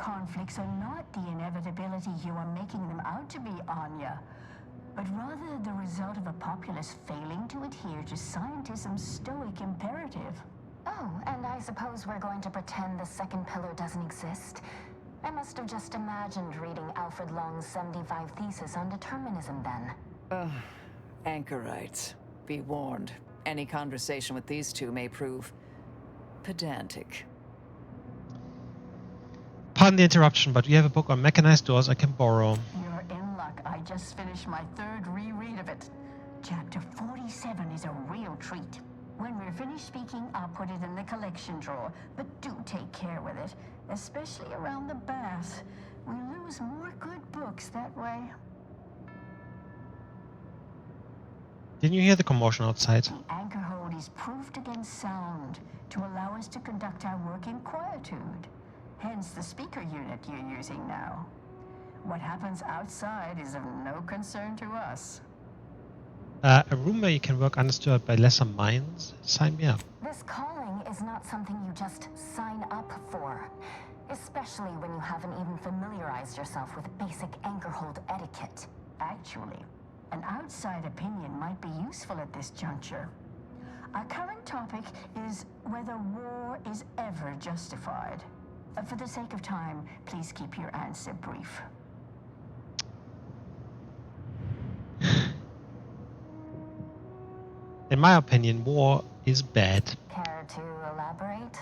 conflicts are not the inevitability you are making them out to be, Anya, but rather the result of a populace failing to adhere to scientism's stoic imperative. Oh, and I suppose we're going to pretend the second pillar doesn't exist? I must have just imagined reading Alfred Long's 75 thesis on determinism then. Anchorites. Be warned. Any conversation with these two may prove pedantic. Pardon the interruption, but we have a book on mechanized doors I can borrow. You're in luck. I just finished my third reread of it. Chapter 47 is a real treat. When we're finished speaking, I'll put it in the collection drawer, but do take care with it, especially around the bath. We lose more good books that way. Didn't you hear the commotion outside? The anchor hold is proofed against sound to allow us to conduct our work in quietude. Hence the speaker unit you're using now. What happens outside is of no concern to us. A room where you can work undisturbed by lesser minds? Sign me up. This calling is not something you just sign up for, especially when you haven't even familiarized yourself with basic anchor hold etiquette. Actually, an outside opinion might be useful at this juncture. Our current topic is whether war is ever justified. For the sake of time, please keep your answer brief. In my opinion, war is bad. Care to elaborate?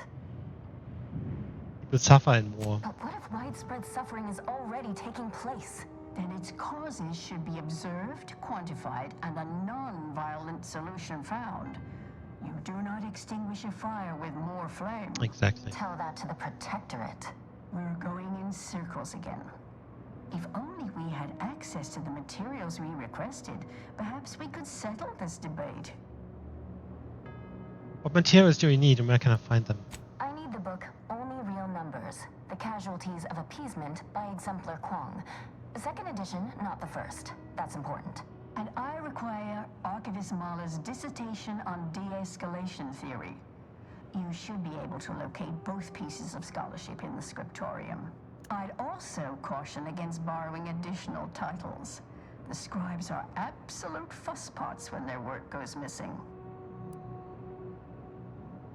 People suffer in war. But what if widespread suffering is already taking place? Then its causes should be observed, quantified, and a non-violent solution found. You do not extinguish a fire with more flame. Exactly. Tell that to the Protectorate. We're going in circles again. If only we had access to the materials we requested, perhaps we could settle this debate. What materials do you need and where can I find them? I need the book Only Real Numbers, The Casualties of Appeasement by Exemplar Kwong. Second edition, not the first. That's important. And I require Archivist Mahler's dissertation on de-escalation theory. You should be able to locate both pieces of scholarship in the scriptorium. I'd also caution against borrowing additional titles. The scribes are absolute fusspots when their work goes missing.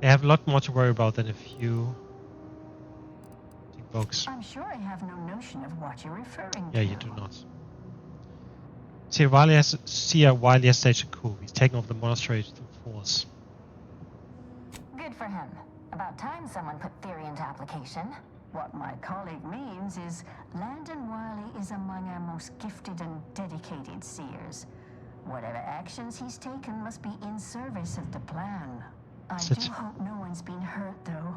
They have a lot more to worry about than a few books. I'm sure I have no notion of what you're referring to. Yeah, you do not. Seer Wiley has staged a coup. He's taken over the monastery through force. Good for him. About time someone put theory into application. What my colleague means is Landon Wiley is among our most gifted and dedicated seers. Whatever actions he's taken must be in service of the plan. I do hope no one's been hurt, though.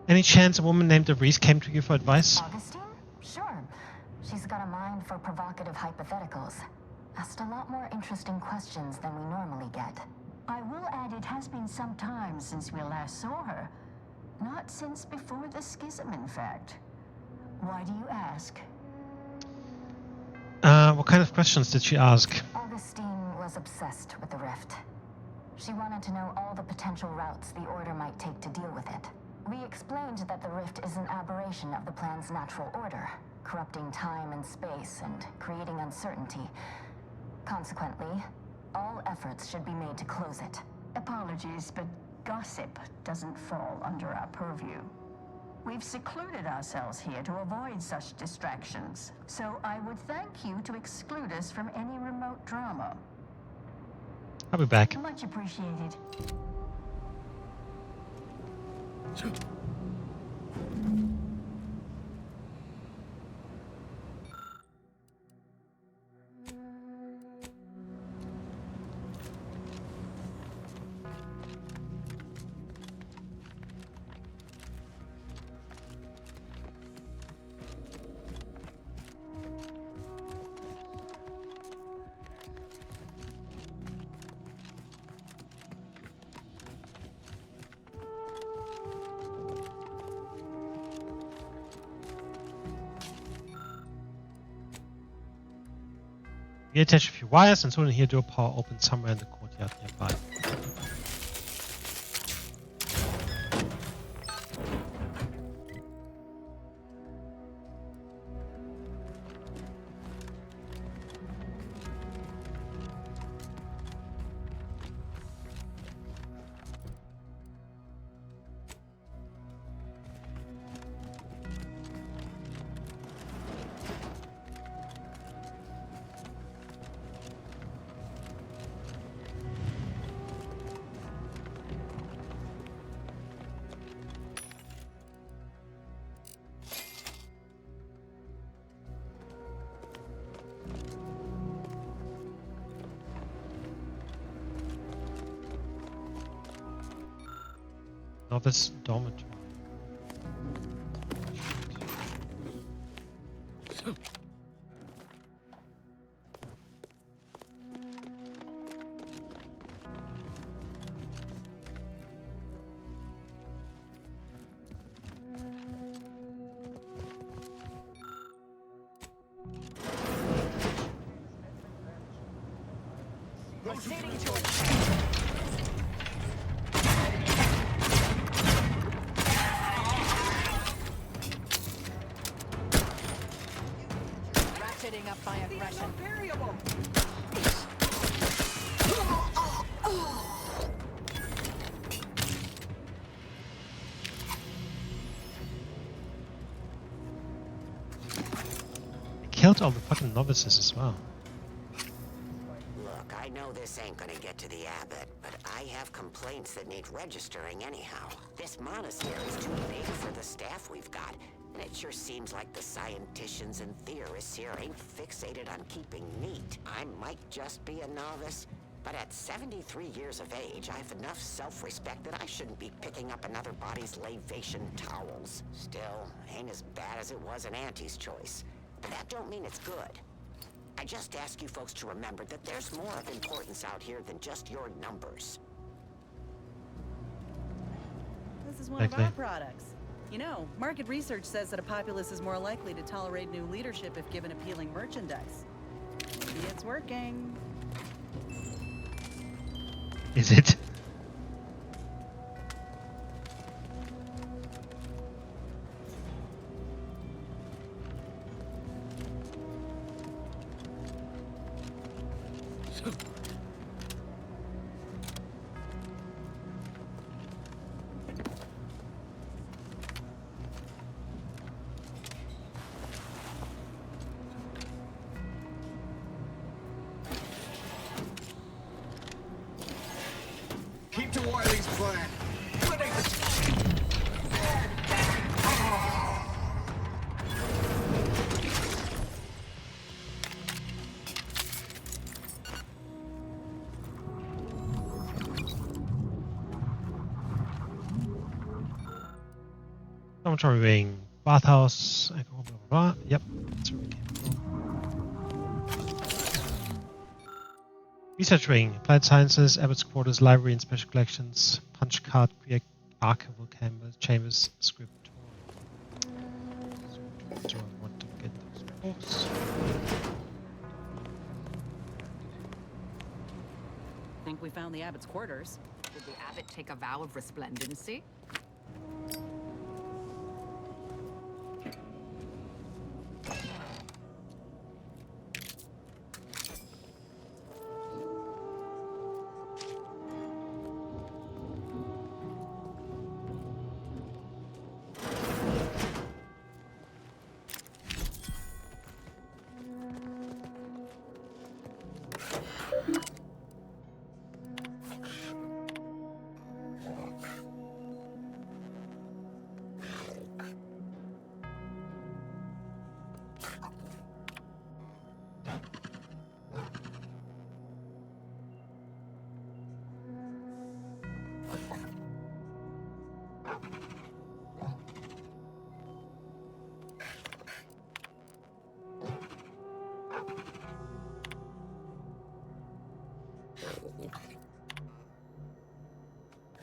Any chance a woman named Reese came to you for advice? Augustine? Sure. She's got a mind for provocative hypotheticals. Asked a lot more interesting questions than we normally get. I will add it has been some time since we last saw her. Not since before the schism, in fact. Why do you ask? What kind of questions did she ask? Augustine was obsessed with the rift. She wanted to know all the potential routes the Order might take to deal with it. We explained that the rift is an aberration of the plan's natural order, corrupting time and space and creating uncertainty. Consequently, all efforts should be made to close it. Apologies, but gossip doesn't fall under our purview. We've secluded ourselves here to avoid such distractions, so I would thank you to exclude us from any remote drama. I'll be back. Much appreciated. We attach a few wires and soon hear door power open somewhere in the courtyard nearby. Novice dormitory. Proceeding to ratcheting up my aggression. Variable. They killed all the fucking novices as well. Look, I know this ain't gonna get to the abbot, but I have complaints that need registering anyhow. This monastery is too big for the staff we've got, and it sure seems like the scienticians and theorists here ain't fixated on keeping neat. I might just be a novice, but at 73 years of age, I have enough self-respect that I shouldn't be picking up another body's lavation towels. Still, ain't as bad as it was an Auntie's choice. But that don't mean it's good. I just ask you folks to remember that there's more of importance out here than just your numbers. This is one of our products. You know, market research says that a populace is more likely to tolerate new leadership if given appealing merchandise. Maybe it's working. Is it? Keep to Wiley's plan. Dormitory wing, bathhouse, blah, blah, blah. Yep, that's where we came from. Research wing, applied sciences, abbot's quarters, library and special collections, punch card, archival chambers, scriptorium. So I want to get those books. Think we found the abbot's quarters. Did the abbot take a vow of resplendency?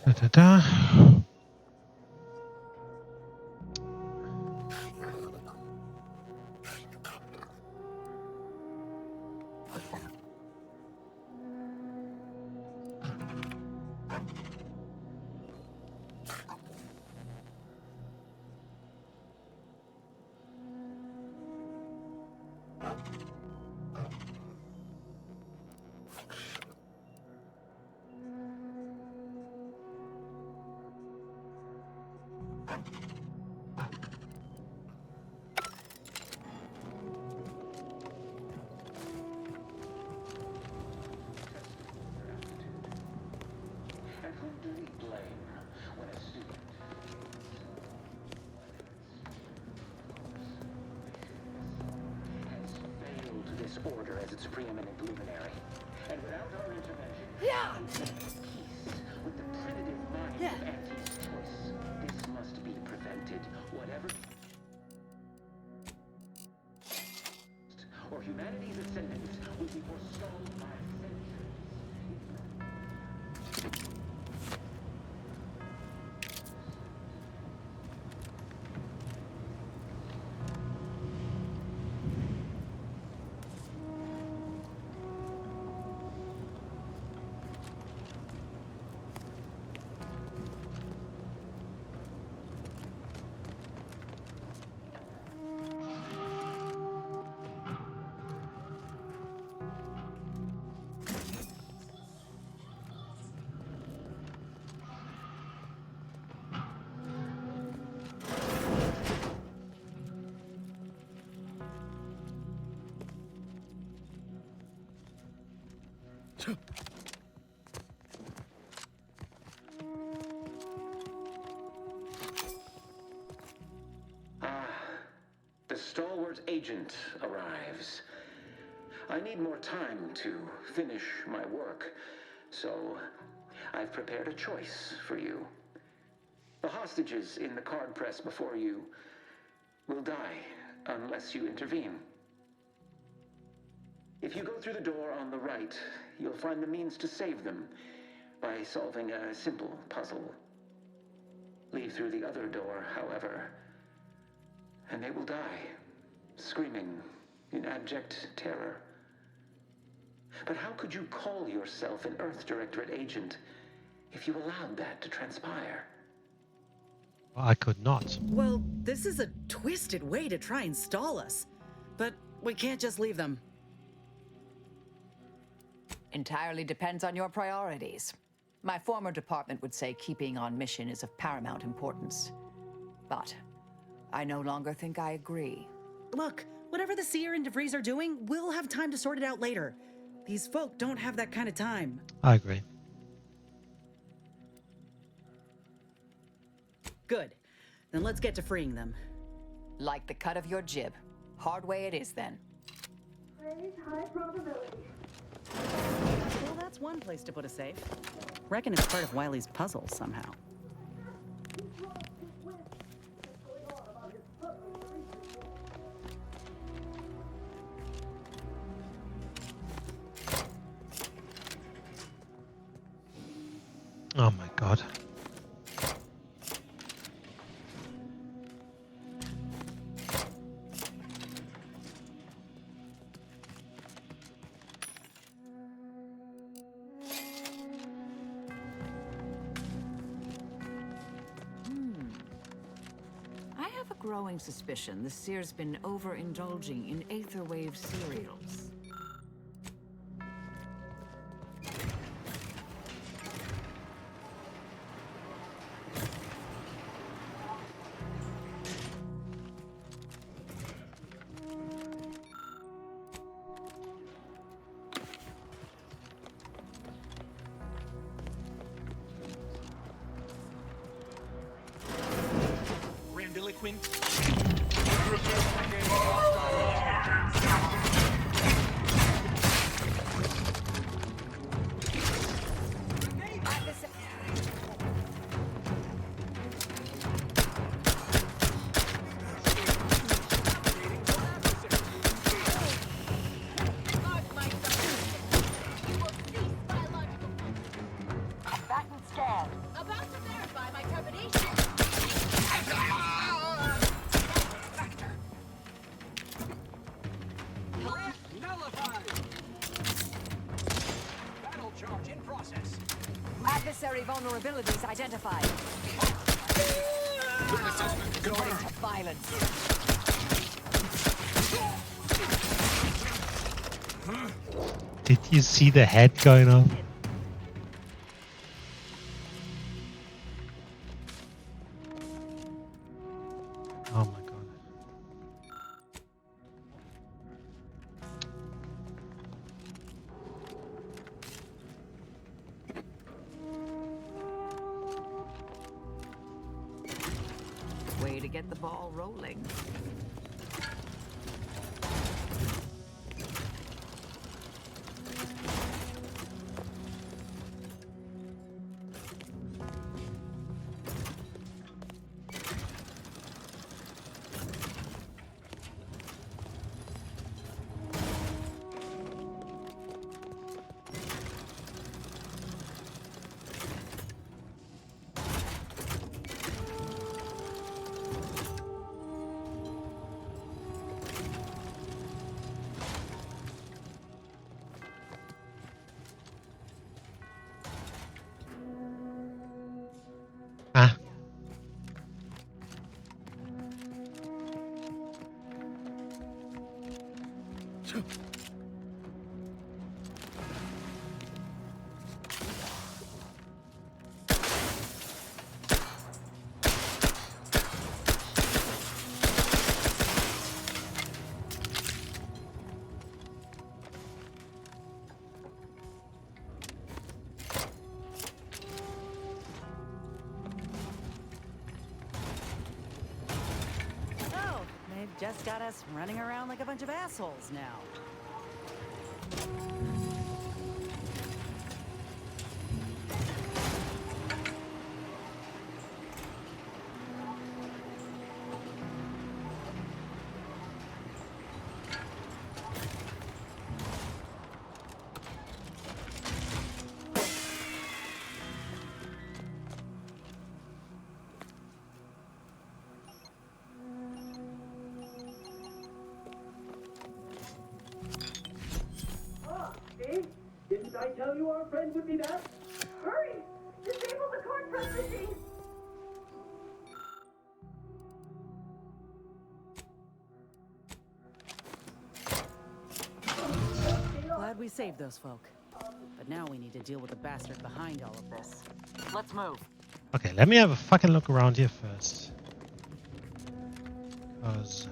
Da-da-da. Order as its preeminent luminary. And without our intervention, peace with the primitive mind of Auntie's choice. Kirimdor's agent arrives. I need more time to finish my work, so I've prepared a choice for you. The hostages in the card press before you will die unless you intervene. If you go through the door on the right, you'll find the means to save them by solving a simple puzzle. Leave through the other door, however, and they will die, screaming in abject terror. But how could you call yourself an Earth Directorate agent if you allowed that to transpire? Well, I could not. Well, this is a twisted way to try and stall us. But we can't just leave them. Entirely depends on your priorities. My former department would say keeping on mission is of paramount importance. But I no longer think I agree. Look, whatever the Seer and DeVries are doing, we'll have time to sort it out later. These folk don't have that kind of time. I agree. Good. Then let's get to freeing them. Like the cut of your jib. Hard way it is, then. High probability. Well, that's one place to put a safe. Reckon it's part of Wiley's puzzle somehow. Oh my god. I have a growing suspicion the Seer's been overindulging in Aetherwave cereals. Adversary vulnerabilities identified. Going to violence. Did you see the head going off? Oh my god. Way to get the ball rolling. Just got us running around like a bunch of assholes now. Didn't I tell you our friend would be back? Hurry! Disable the court press machine! Glad we saved those folk. But now we need to deal with the bastard behind all of this. Let's move. Okay, let me have a fucking look around here first. Because...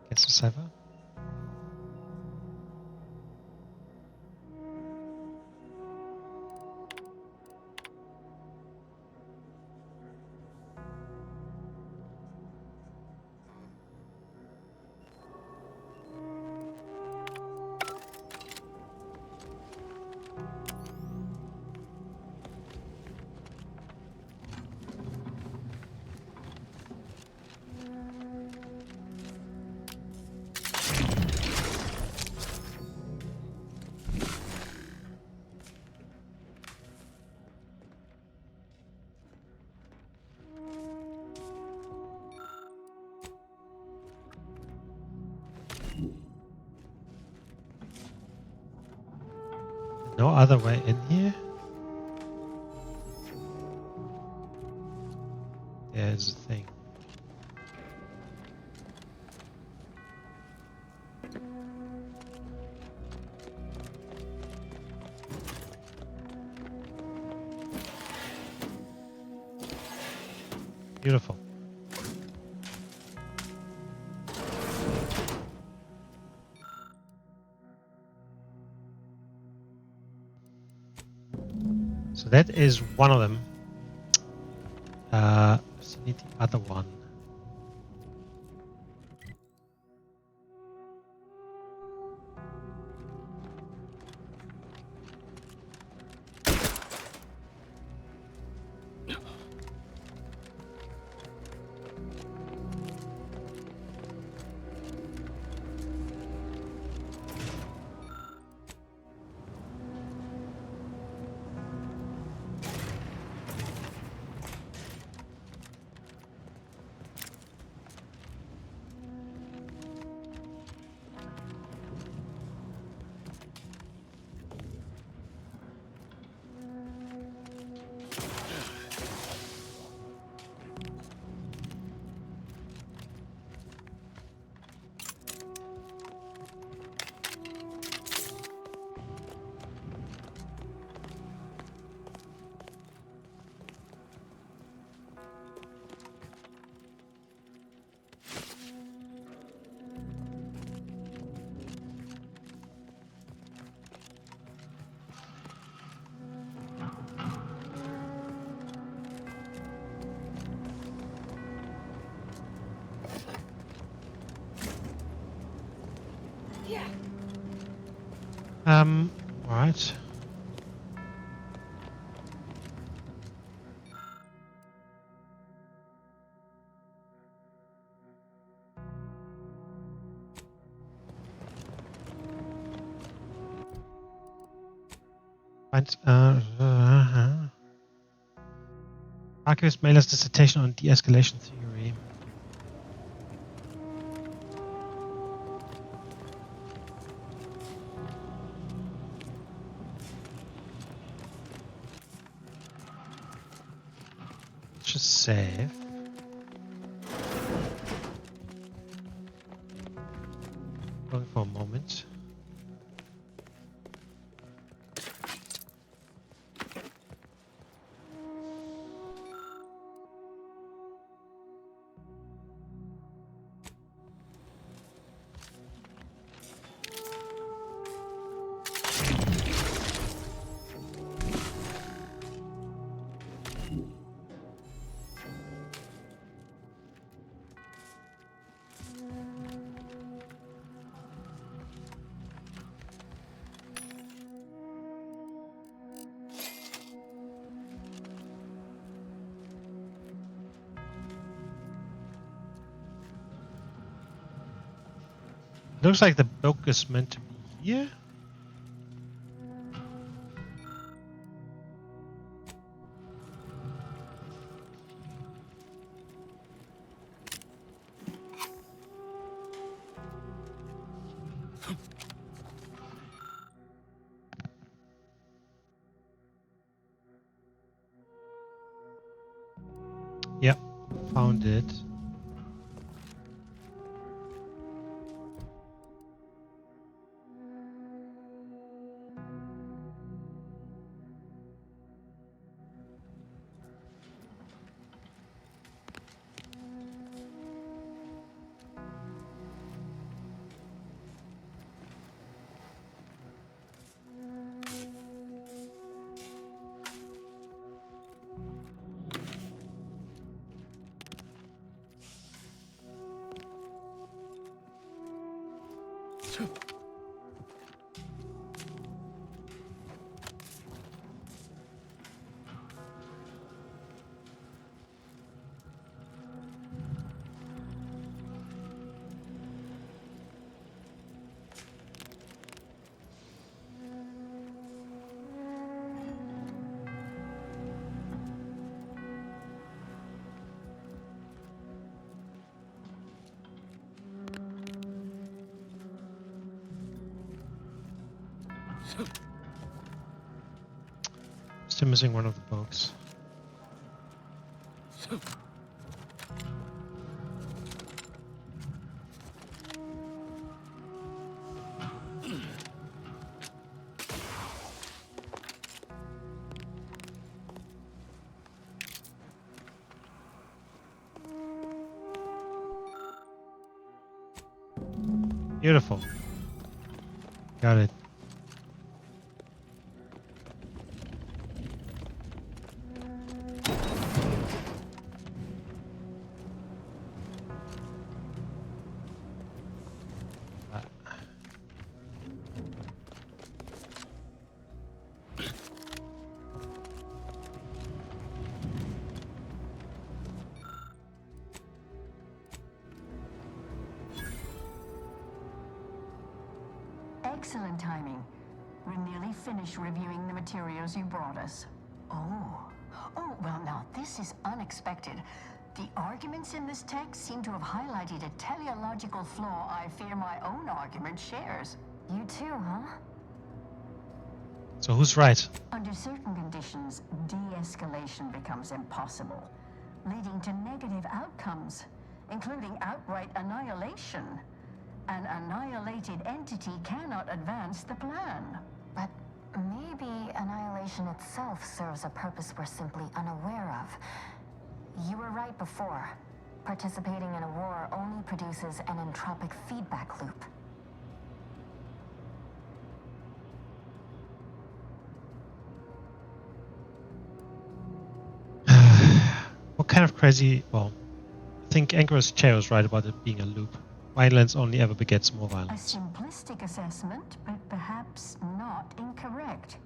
Against the cipher? No other way in here? There's a thing. Beautiful. So that is one of them. So need the other one. Alright. Archivist Mailer's dissertation on de-escalation theory. Let's just save. Going for a moment. Looks like the book is meant to be here. Yep, found it. Still missing one of the books. Beautiful. Got it. Excellent timing. We're nearly finished reviewing the materials you brought us. Oh, well now, this is unexpected. The arguments in this text seem to have highlighted a teleological flaw I fear my own argument shares. You too, huh? So who's right? Under certain conditions, de-escalation becomes impossible, leading to negative outcomes, including outright annihilation. An annihilated entity cannot advance the plan. But maybe annihilation itself serves a purpose we're simply unaware of. You were right before. Participating in a war only produces an entropic feedback loop. What kind of crazy... Well, I think Anchoress Chao is right about it being a loop. Violence only ever begets more A violence. simplistic assessment, but perhaps not incorrect.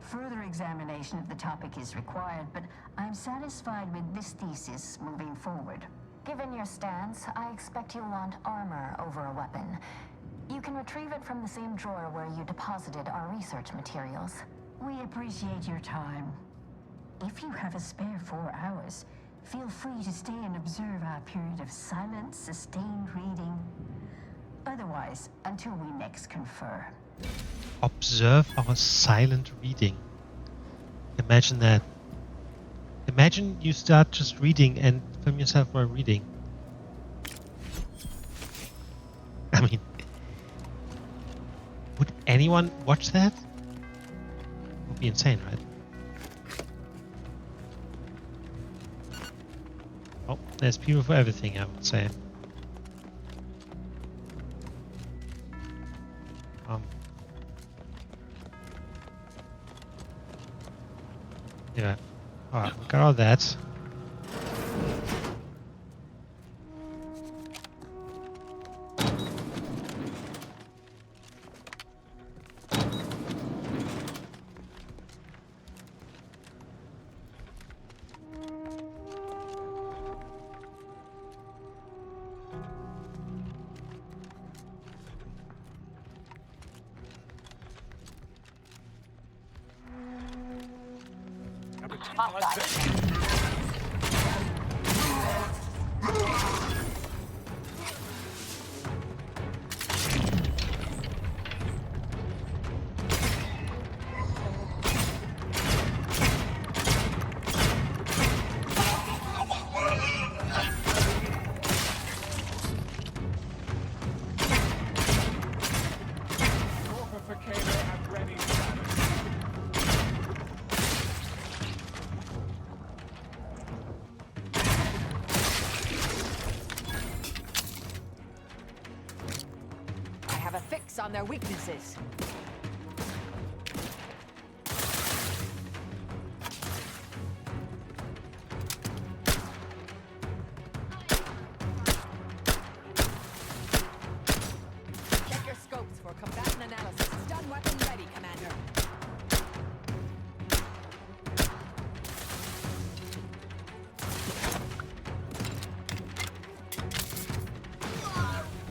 Further examination of the topic is required, but I'm satisfied with this thesis moving forward. Given your stance, I expect you'll want armor over a weapon. You can retrieve it from the same drawer where you deposited our research materials. We appreciate your time. If you have a spare 4 hours, feel free to stay and observe our period of silent, sustained reading. Otherwise, until we next confer. Observe our silent reading. Imagine that. Imagine you start just reading and film yourself while reading. I mean, would anyone watch that? It would be insane, right? Oh, there's people for everything, I would say. Yeah. Alright, we got all that. I have a fix on their weaknesses.